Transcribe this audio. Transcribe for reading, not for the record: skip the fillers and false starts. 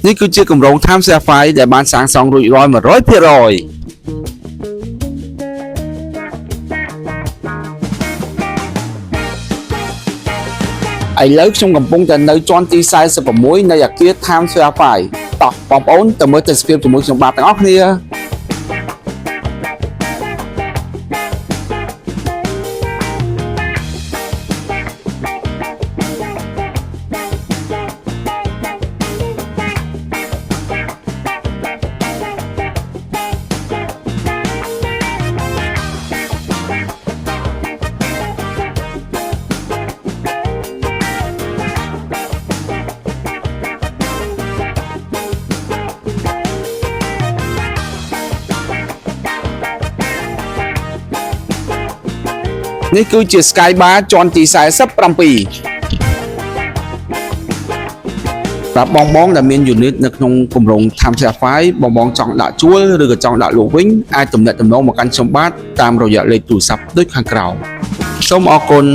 នេះគឺជាគម្រោង Time Safari ដែលបានសាងសង់រួចរាល់ 100% ឥឡូវខ្ញុំកំពុងតែនៅជាន់ទី46នៃអគារ Time Safari តោះបងប្អូនទៅមើលទេសភាពជាមួយខ្ញុំបាទទាំងអស់គ្នានេះគឺជា Sky Bar ជាន់ទី47បាទបងដែលមាន unit នៅក្នុងគម្រោង Time Safari បងចង់ដាក់ជួលឬក៏ចង់ដាក់លក់វិញអាចទំនាក់ទំនងមកកាន់ខ្ញុំបាទតាមរយៈលេខទូរស័ព្ទដូចខាងក្រោមសូមអរគុណ